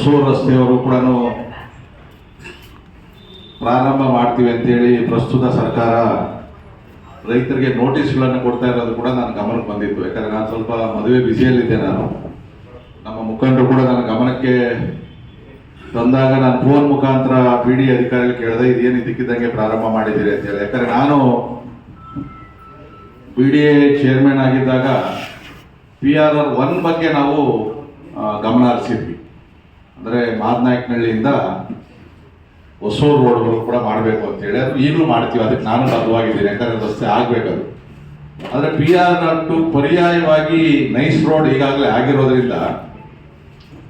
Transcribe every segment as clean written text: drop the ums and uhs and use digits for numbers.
ಹೊಸೂರು ರಸ್ತೆಯವರು ಕೂಡ ಪ್ರಾರಂಭ ಮಾಡ್ತೀವಿ ಅಂತೇಳಿ ಪ್ರಸ್ತುತ ಸರ್ಕಾರ ರೈತರಿಗೆ ನೋಟಿಸ್ಗಳನ್ನು ಕೊಡ್ತಾ ಇರೋದು ಕೂಡ ನನ್ನ ಗಮನಕ್ಕೆ ಬಂದಿತ್ತು. ಯಾಕಂದರೆ ನಾನು ಸ್ವಲ್ಪ ಮದುವೆ ಬ್ಯುಸಿಯಲ್ಲಿದ್ದೆ. ನಮ್ಮ ಮುಖಂಡರು ಕೂಡ ನನ್ನ ಗಮನಕ್ಕೆ ತಂದಾಗ ನಾನು ಫೋನ್ ಮುಖಾಂತರ PD ಅಧಿಕಾರಿಗಳು ಕೇಳಿದೆ, ಇದೇನು ಇದಕ್ಕಿದ್ದಂಗೆ ಪ್ರಾರಂಭ ಮಾಡಿದ್ದೀರಿ ಅಂತೇಳಿ. ಯಾಕಂದರೆ ನಾನು PDA ಚೇರ್ಮನ್ ಆಗಿದ್ದಾಗ PRR 1 ಬಗ್ಗೆ ನಾವು ಗಮನ ಹರಿಸಿದ್ವಿ. ಅಂದರೆ ಮಾದನಾಯಕನಹಳ್ಳಿಯಿಂದ ಹೊಸೂರು ರೋಡ್ಗಳು ಕೂಡ ಮಾಡಬೇಕು ಅಂತೇಳಿ. ಅದು ಈಗಲೂ ಮಾಡ್ತೀವಿ, ಅದಕ್ಕೆ ನಾನು ಬದ್ಧವಾಗಿದ್ದೀನಿ. ಯಾಕಂದರೆ ರಸ್ತೆ ಆಗಬೇಕದು. ಆದರೆ PRR 2 ಪರ್ಯಾಯವಾಗಿ ನೈಸ್ ರೋಡ್ ಈಗಾಗಲೇ ಆಗಿರೋದ್ರಿಂದ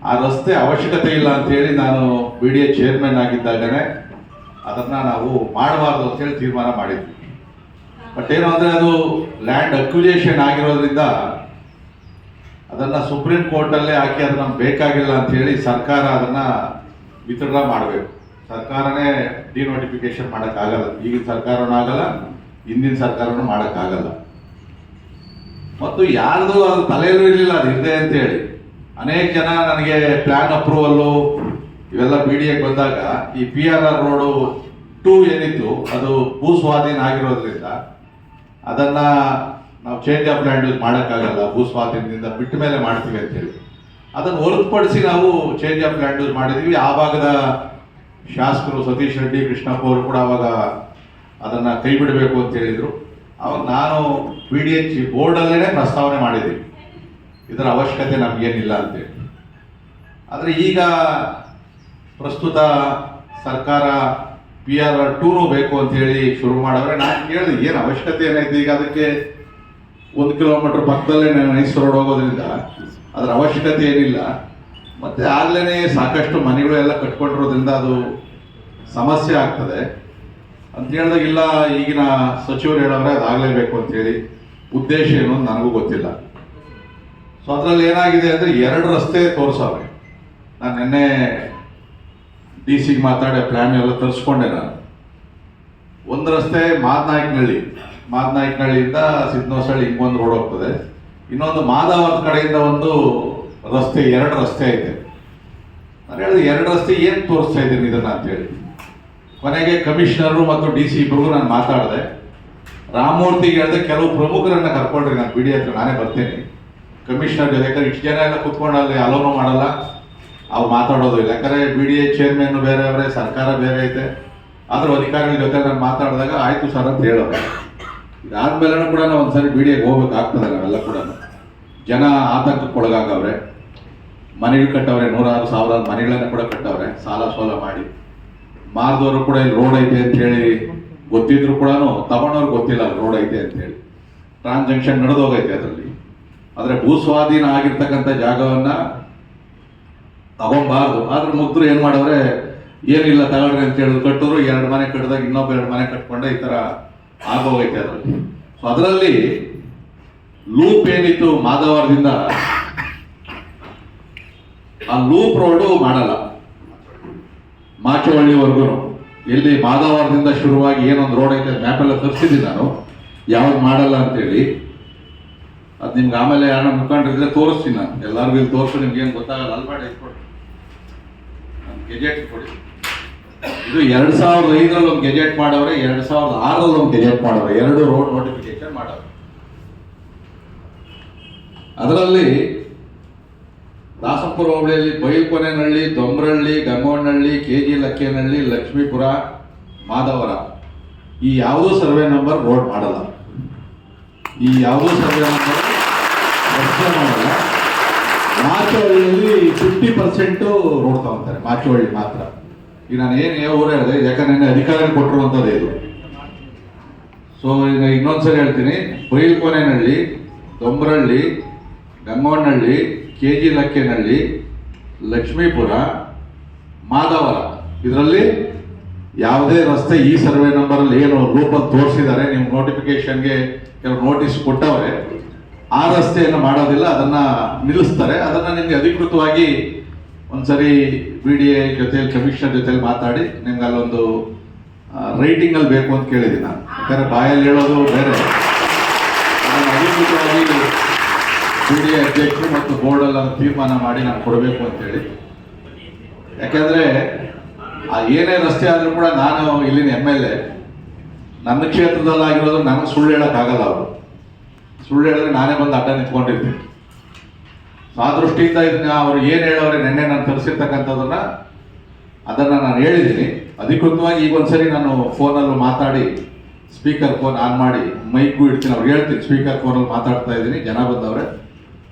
ಆ ರಸ್ತೆ ಅವಶ್ಯಕತೆ ಇಲ್ಲ ಅಂತೇಳಿ ನಾನು PDA ಚೇರ್ಮನ್ ಆಗಿದ್ದಾಗನೇ ಅದನ್ನು ನಾವು ಮಾಡಬಾರ್ದು ಅಂತೇಳಿ ತೀರ್ಮಾನ ಮಾಡಿದ್ವಿ. ಬಟ್ ಏನು ಅಂದರೆ ಅದು ಲ್ಯಾಂಡ್ ಅಕ್ವಿಜೇಷನ್ ಆಗಿರೋದ್ರಿಂದ ಅದನ್ನು ಸುಪ್ರೀಂ ಕೋರ್ಟಲ್ಲೇ ಹಾಕಿ ಅದು ನಮ್ಗೆ ಬೇಕಾಗಿಲ್ಲ ಅಂಥೇಳಿ ಸರ್ಕಾರ ಅದನ್ನು ವಿತ್ಡ್ರಾ ಮಾಡಬೇಕು. ಸರ್ಕಾರನೇ ಡಿನೋಟಿಫಿಕೇಶನ್ ಮಾಡೋಕ್ಕಾಗಲ್ಲ. ಈಗಿನ ಸರ್ಕಾರನೂ ಆಗಲ್ಲ, ಹಿಂದಿನ ಸರ್ಕಾರನೂ ಮಾಡೋಕ್ಕಾಗಲ್ಲ. ಮತ್ತು ಯಾರ್ದು ಅದು ತಲೆಯಲ್ಲೂ ಇರಲಿಲ್ಲ ಅದು ಇದೆ ಅಂತೇಳಿ. ಅನೇಕ ಜನ ನನಗೆ ಪ್ಲ್ಯಾನ್ ಅಪ್ರೂವಲ್ಲು ಇವೆಲ್ಲ PDAಗೆ ಬಂದಾಗ ಈ PRR ರೋಡು 2 ಏನಿತ್ತು ಅದು ಭೂ ಸ್ವಾಧೀನ ಆಗಿರೋದ್ರಿಂದ ಅದನ್ನು ನಾವು ಚೇಂಜ್ ಆಫ್ ಲ್ಯಾಂಡ್ ಯೂಸ್ ಮಾಡೋಕ್ಕಾಗಲ್ಲ, ಭೂ ಸ್ವಾಧೀನದಿಂದ ಬಿಟ್ಟ ಮೇಲೆ ಮಾಡ್ತೀವಿ ಅಂತೇಳಿ ಅದನ್ನು ಹೊರತುಪಡಿಸಿ ನಾವು ಚೇಂಜ್ ಆಫ್ ಲ್ಯಾಂಡ್ ಯೂಸ್ ಮಾಡಿದ್ವಿ. ಆ ಭಾಗದ ಶಾಸಕರು ಸತೀಶ್ ರೆಡ್ಡಿ, ಕೃಷ್ಣಪ್ಪ ಅವರು ಕೂಡ ಅವಾಗ ಅದನ್ನು ಕೈ ಬಿಡಬೇಕು ಅಂತ ಹೇಳಿದರು. ಅವಾಗ ನಾನು PDA ಬೋರ್ಡಲ್ಲೇ ಪ್ರಸ್ತಾವನೆ ಮಾಡಿದ್ವಿ, ಇದರ ಅವಶ್ಯಕತೆ ನಮಗೇನಿಲ್ಲ ಅಂತೇಳಿ. ಆದರೆ ಈಗ ಪ್ರಸ್ತುತ ಸರ್ಕಾರ PRR 2 ಬೇಕು ಅಂತೇಳಿ ಶುರು ಮಾಡಿದ್ರೆ ನಾನು ಕೇಳಿದೆ, ಏನು ಅವಶ್ಯಕತೆ ಏನೈತೆ? ಈಗ ಅದಕ್ಕೆ 1 ಕಿಲೋಮೀಟರ್ ಪಕ್ಕದಲ್ಲೇ ನೈಸ್ ರೋಡ್ ಹೋಗೋದ್ರಿಂದ ಅದರ ಅವಶ್ಯಕತೆ ಏನಿಲ್ಲ. ಮತ್ತು ಆಗಲೇ ಸಾಕಷ್ಟು ಮನೆಗಳು ಎಲ್ಲ ಕಟ್ಕೊಂಡಿರೋದ್ರಿಂದ ಅದು ಸಮಸ್ಯೆ ಆಗ್ತದೆ ಅಂತ ಹೇಳಿದಾಗ, ಇಲ್ಲ ಈಗಿನ ಸಚಿವರು ಹೇಳೋರೆ ಅದಾಗಲೇಬೇಕು ಅಂತೇಳಿ. ಉದ್ದೇಶ ಏನು ಅಂತ ನನಗೂ ಗೊತ್ತಿಲ್ಲ. ಸೊ ಅದರಲ್ಲಿ ಏನಾಗಿದೆ ಅಂದರೆ 2 ರಸ್ತೆ ತೋರಿಸವ್ರೆ. ನಾನು ನಿನ್ನೆ DC ಮಾತಾಡಿ ಪ್ಲ್ಯಾನ್ ಎಲ್ಲ ತರಿಸ್ಕೊಂಡೆ ನಾನು. ಒಂದು ರಸ್ತೆ ಮಾದನಾಯಕನಹಳ್ಳಿಯಿಂದ ಸಿದ್ನೋಸಳ್ಳಿ ಹಿಂಗೊಂದು ರೋಡ್ ಹೋಗ್ತದೆ. ಇನ್ನೊಂದು ಮಾದಾವರದ ಕಡೆಯಿಂದ ಒಂದು ರಸ್ತೆ, 2 ರಸ್ತೆ ಐತೆ. ನಾನು ಹೇಳಿದೆ 2 ರಸ್ತೆ ಏನು ತೋರಿಸ್ತಾ ಇದ್ದೀನಿ ಇದನ್ನು ಅಂತೇಳಿ. ಕೊನೆಗೆ ಕಮಿಷನರು ಮತ್ತು DC ಇಬ್ಬರಿಗೂ ನಾನು ಮಾತಾಡಿದೆ. ರಾಮಮೂರ್ತಿಗೆ ಹೇಳಿದೆ, ಕೆಲವು ಪ್ರಮುಖರನ್ನು ಕರ್ಕೊಂಡ್ರಿ ನಾನು PDA ಹತ್ರ ನಾನೇ ಬರ್ತೀನಿ ಕಮಿಷನರ್ ಜೊತೆ. ಯಾಕಂದ್ರೆ ಇಷ್ಟು ಜನ ಎಲ್ಲ ಕುತ್ಕೊಂಡಲ್ಲಿ ಅಲೋನು ಮಾಡಲ್ಲ, ಅವ್ರು ಮಾತಾಡೋದು ಇಲ್ಲ. ಯಾಕಂದರೆ PDA ಚೇರ್ಮನ್ ಬೇರೆ ಅವರೇ, ಸರ್ಕಾರ ಬೇರೆ ಐತೆ. ಆದರೂ ಅಧಿಕಾರಿಗಳ ಜೊತೆ ನಾನು ಮಾತಾಡಿದಾಗ ಆಯಿತು ಸರ್ ಅಂತ ಹೇಳೋರು. ಇದಾದ್ಮೇಲೆ ಕೂಡ ನಾವು ಒಂದ್ಸರಿ PDAಗೆ ಹೋಗ್ಬೇಕಾಗ್ತದೆ. ನಾವೆಲ್ಲ ಕೂಡ ಜನ ಆತಂಕಕ್ಕೊಳಗಾಗವ್ರೆ. ಮನೆಗಳು ಕಟ್ಟವ್ರೆ, 100,000 ಮನೆಗಳನ್ನು ಕೂಡ ಕಟ್ಟವ್ರೆ ಸಾಲ ಸೋಲ ಮಾಡಿ. ಮಾರ್ದವರು ಕೂಡ ಇಲ್ಲಿ ರೋಡ್ ಐತೆ ಅಂತ ಹೇಳಿ ಗೊತ್ತಿದ್ರು ಕೂಡ ತಗೊಂಡವ್ರಿಗೆ ಗೊತ್ತಿಲ್ಲ ರೋಡ್ ಐತೆ ಅಂತೇಳಿ. ಟ್ರಾನ್ಸಾಕ್ಷನ್ ನಡೆದೋಗೈತೆ ಅದರಲ್ಲಿ. ಆದರೆ ಭೂ ಸ್ವಾಧೀನ ಆಗಿರ್ತಕ್ಕಂಥ ಜಾಗವನ್ನು ತಗೊಬಾರ್ದು. ಆದ್ರೆ ಮುಗ್ಧರು ಏನು ಮಾಡವ್ರೆ, ಏನಿಲ್ಲ ತಗೊಳ್ರಿ ಅಂತ ಹೇಳಿದ್ರು, ಕಟ್ಟಿದ್ರು. 2 ಮನೆ ಕಟ್ಟಿದಾಗ ಇನ್ನೊಬ್ಬ 2 ಮನೆ ಕಟ್ಕೊಂಡೆ ಈ ಥರ ಆಗೋಗೈತೆ ಅದರಲ್ಲಿ. ಸೊ ಅದರಲ್ಲಿ ಲೂಪ್ ಏನಿತ್ತು ಮಾಧವರದಿಂದ, ಆ ಲೂಪ್ ರೋಡು ಮಾಡಲ್ಲ. ಮಾಚೋಹಳ್ಳಿವರೆಗೂ ಎಲ್ಲಿ ಮಾಧವರದಿಂದ ಶುರುವಾಗಿ ಏನೊಂದು ರೋಡ್ ಐತೆ ಮ್ಯಾಪೆಲ್ಲ ತರಿಸಿದ್ದೀನಿ ನಾನು, ಯಾವ್ದು ಮಾಡಲ್ಲ ಅಂತೇಳಿ. ಅದು ನಿಮ್ಗೆ ಆಮೇಲೆ ಯಾರು ಮುಖಂಡರಿದ್ರೆ ತೋರಿಸ್ತೀನಿ ನಾನು. ಎಲ್ಲರಿಗೂ ಇಲ್ಲಿ ತೋರಿಸು, ನಿಮ್ಗೆ ಏನು ಗೊತ್ತಾಗಲ್ಲ. ಅಲ್ಲಿ ಮಾಡಿ ಕೊಡಿ, ನನ್ನ ಗೆಜೆಟ್ ಕೊಡಿ. ಇದು 2005ರಲ್ಲಿ ಒಂದು ಗೆಜೆಟ್ ಮಾಡವ್ರೆ, 2006ರಲ್ಲಿ ಒಂದು ಗೆಜೆಟ್ ಮಾಡವ್ರೆ. 2 ರೋಡ್ ನೋಟಿಫಿಕೇಶನ್ ಮಾಡವ್ರೆ. ಅದರಲ್ಲಿ ದಾಸಪುರ ಹೋಬಳಿಯಲ್ಲಿ ಬೈಲ್ಕೊನೆನಹಳ್ಳಿ, ದೊಂಬ್ರಹಳ್ಳಿ, ಗಂಗೋನಹಳ್ಳಿ, KG ಲಕ್ಕೇನಹಳ್ಳಿ, ಲಕ್ಷ್ಮೀಪುರ, ಮಾಧವರ ಈ ಯಾವುದೋ ಸರ್ವೆ ನಂಬರ್ ರೋಡ್ ಮಾಡಲ್ಲ. ಈ ಯಾವುದೋ ಸರ್ವೆ ನಂಬರ್ ಮಾಡಲ್ಲ. ಮಾಚೋಹಳ್ಳಿಯಲ್ಲಿ 50% ರೋಡ್ ತಗೊಂತಾರೆ, ಮಾಚೋಹಳ್ಳಿ ಮಾತ್ರ. ಈಗ ನಾನು ಏನು ಊರು ಹೇಳಿದೆ, ಯಾಕಂದ್ರೆ ಅಧಿಕಾರಿ ಕೊಟ್ಟಿರುವಂಥದ್ದು ಇದು. ಸೊ ಈಗ ಇನ್ನೊಂದ್ಸರಿ ಹೇಳ್ತೀನಿ, ಬೈಲ್ಕೊನೆನಹಳ್ಳಿ, ದೊಂಬ್ರಹಳ್ಳಿ, ಗಂಗೋನಹಳ್ಳಿ, KG ಲಕ್ಕೇನಹಳ್ಳಿ, ಲಕ್ಷ್ಮೀಪುರ, ಮಾಧವರ ಇದರಲ್ಲಿ ಯಾವುದೇ ರಸ್ತೆ ಈ ಸರ್ವೆ ನಂಬರಲ್ಲಿ ಏನು ರೂಪಲ್ಲಿ ತೋರಿಸಿದ್ದಾರೆ, ನಿಮ್ಮ ನೋಟಿಫಿಕೇಶನ್ಗೆ ಕೆಲವು ನೋಟಿಸ್ ಕೊಟ್ಟವ್ರೆ, ಆ ರಸ್ತೆಯನ್ನು ಮಾಡೋದಿಲ್ಲ, ಅದನ್ನು ನಿಲ್ಲಿಸ್ತಾರೆ. ಅದನ್ನು ನಿಮಗೆ ಅಧಿಕೃತವಾಗಿ ಒಂದ್ಸರಿ PDA ಜೊತೆಲಿ ಕಮಿಷನರ್ ಜೊತೆಲಿ ಮಾತಾಡಿ ನಿಮ್ಗೆ ಅಲ್ಲೊಂದು ರೈಟಿಂಗಲ್ಲಿ ಬೇಕು ಅಂತ ಕೇಳಿದ್ದೀನಿ ನಾನು. ಯಾಕಂದರೆ ಬಾಯಲ್ಲಿ ಹೇಳೋದು ಬೇರೆ, ಅದನ್ನು ಅಧಿಕೃತವಾಗಿ PDA ಅಧ್ಯಕ್ಷರು ಮತ್ತು ಬೋರ್ಡಲ್ಲಿ ತೀರ್ಮಾನ ಮಾಡಿ ನಾನು ಕೊಡಬೇಕು ಅಂತೇಳಿ ಯಾಕೆಂದರೆ ಏನೇ ರಸ್ತೆ ಆದರೂ ಕೂಡ ನಾನು ಇಲ್ಲಿನ MLA, ನನ್ನ ಕ್ಷೇತ್ರದಲ್ಲಾಗಿರೋದು ನನಗೆ ಸುಳ್ಳು ಹೇಳೋಕ್ಕಾಗಲ್ಲ. ಅವರು ಸುಳ್ಳು ಹೇಳಿದ್ರೆ ನಾನೇ ಬಂದು ಅಡ್ಡ ನಿಂತ್ಕೊಂಡಿರ್ತೀನಿ. ಆ ದೃಷ್ಟಿಯಿಂದ ಇದನ್ನ ಅವರು ಏನು ಹೇಳೋರೆ ನೆನ್ನೆ ನಾನು ತರಿಸಿರ್ತಕ್ಕಂಥದ್ದನ್ನ ಅದನ್ನು ನಾನು ಹೇಳಿದ್ದೀನಿ. ಅಧಿಕೃತವಾಗಿ ಈಗ ಒಂದ್ಸರಿ ನಾನು ಫೋನಲ್ಲೂ ಮಾತಾಡಿ ಸ್ಪೀಕರ್ ಫೋನ್ ಆನ್ ಮಾಡಿ ಮೈಕ್ಗೂ ಇಡ್ತೀನಿ, ಅವ್ರಿಗೆ ಹೇಳ್ತೀನಿ ಸ್ಪೀಕರ್ ಫೋನಲ್ಲಿ ಮಾತಾಡ್ತಾ ಇದ್ದೀನಿ, ಜನ ಬಂದವ್ರೆ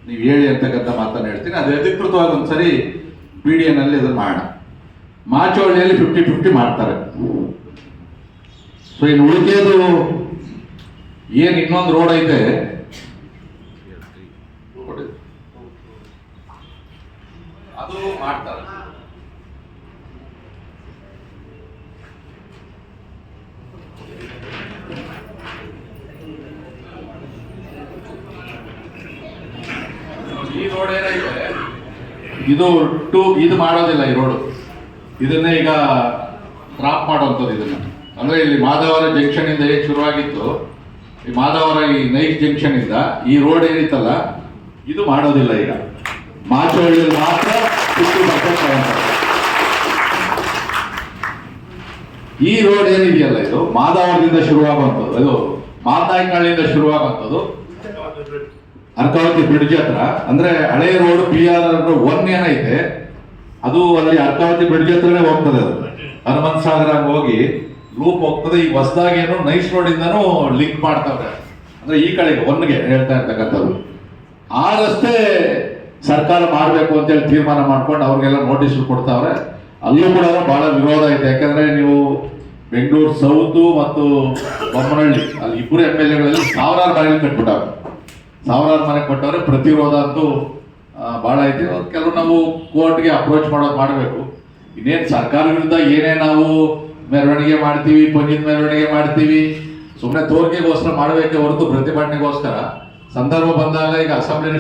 ನೀವು ಹೇಳಿ ಅಂತಕ್ಕಂಥ ಮಾತನ್ನು ಹೇಳ್ತೀನಿ. ಅದು ಅಧಿಕೃತವಾಗಿ ಒಂದ್ಸರಿ BDN ಅಲ್ಲಿ ಅದನ್ನು ಮಾಡೋಣ. ಮಾಚೋಳಿಯಲ್ಲಿ 50-50 ಮಾಡ್ತಾರೆ. ಸೊ ಇನ್ನು ಉಳಿಕೆಯದು ಏನು ಇನ್ನೊಂದು ರೋಡ್ ಐತೆ, ಅದು ಮಾಡ್ತಾರೆ. ಈ ರೋಡ್ ಏನೈತೆ ಇದು ಮಾಡೋದಿಲ್ಲ. ಈ ರೋಡ್ ಇದನ್ನೇ ಈಗ ಡ್ರಾಪ್ ಮಾಡುವಂಥದ್ದು. ಇದನ್ನ ಅಂದ್ರೆ ಇಲ್ಲಿ ಮಾಧವರ ಜಂಕ್ಷನ್ ಇಂದ ಹೇಗೆ ಶುರುವಾಗಿತ್ತು, ಈ ಮಾಧವರ ಈ ನೈಟ್ ಜಂಕ್ಷನ್ ಇಂದ ಈ ರೋಡ್ ಏನಿತ್ತಲ್ಲ ಇದು ಮಾಡೋದಿಲ್ಲ. ಈಗ ಮಾಚೋಳಿಯಲ್ಲಿ ಮಾತ್ರ 50% ಈ ರೋಡ್ ಏನಿದೆಯಲ್ಲ ಇದು ಮಾಧವರದಿಂದ ಶುರುವಾಗುವಂಥದ್ದು, ಇದು ಮಾತಾಯಿನಹಳ್ಳಿಯಿಂದ ಶುರುವಾಗುವಂಥದ್ದು ಅರ್ಕಾವತಿ ಬ್ರಿಡ್ಜ್ ಹತ್ರ. ಅಂದ್ರೆ ಹಳೆ ರೋಡ್ PR 1 ಏನೈತೆ ಅದು ಅಲ್ಲಿ ಅರ್ಕಾವತಿ ಬ್ರಿಡ್ಜ್ ಹತ್ರನೇ ಹೋಗ್ತದೆ. ಅದು ಹನುಮಂತ ಸಾಗರ ಹೋಗಿ ಲೂಪ್ ಹೋಗ್ತದೆ. ಈ ಹೊಸದಾಗಿ ಏನು ನೈಸ್ ರೋಡ್ ಇಂದನೂ ಲಿಂಕ್ ಮಾಡ್ತಾವ್ರೆ. ಅಂದ್ರೆ ಈ ಕಡೆಗೆ 1ಗೆ ಹೇಳ್ತಾ ಇರ್ತಕ್ಕಂಥದ್ದು. ಆ ರಸ್ತೆ ಸರ್ಕಾರ ಮಾಡಬೇಕು ಅಂತೇಳಿ ತೀರ್ಮಾನ ಮಾಡ್ಕೊಂಡು ಅವ್ರಿಗೆಲ್ಲ ನೋಟಿಸ್ ಕೊಡ್ತಾವ್ರೆ. ಅಲ್ಲೂ ಕೂಡ ಬಹಳ ವಿರೋಧ ಐತೆ. ಯಾಕಂದ್ರೆ ನೀವು ಬೆಂಗಳೂರು ಸೌತ್ ಮತ್ತು ಬೊಮ್ಮನಹಳ್ಳಿ ಅಲ್ಲಿ ಇಬ್ಬರು MLAಗಳಲ್ಲಿ ಸಾವಿರಾರು ಮನೆ ಕಟ್ಬಿಟ್ಟವ್ರೆ. ಸಾವಿರಾರು ಮನೆ ಕೊಟ್ಟವ್ರೆ. ಪ್ರತಿರೋಧ ಅಂತೂ ಭಾಳ ಐತಿ. ಕೆಲವು ನಾವು ಕೋರ್ಟ್ಗೆ ಅಪ್ರೋಚ್ ಮಾಡಬೇಕು. ಇನ್ನೇನು ಸರ್ಕಾರ ವಿರುದ್ಧ ಏನೇ ನಾವು ಮೆರವಣಿಗೆ ಮಾಡ್ತೀವಿ, ಪಂಜಿನ ಮೆರವಣಿಗೆ ಮಾಡ್ತೀವಿ, ಸುಮ್ಮನೆ ತೋರಿಕೆಗೋಸ್ಕರ ಮಾಡಬೇಕೆ ಹೊರತು ಪ್ರತಿಭಟನೆಗೋಸ್ಕರ ಸಂದರ್ಭ ಬಂದಾಗ ಈಗ ಅಸೆಂಬ್ಲಿನ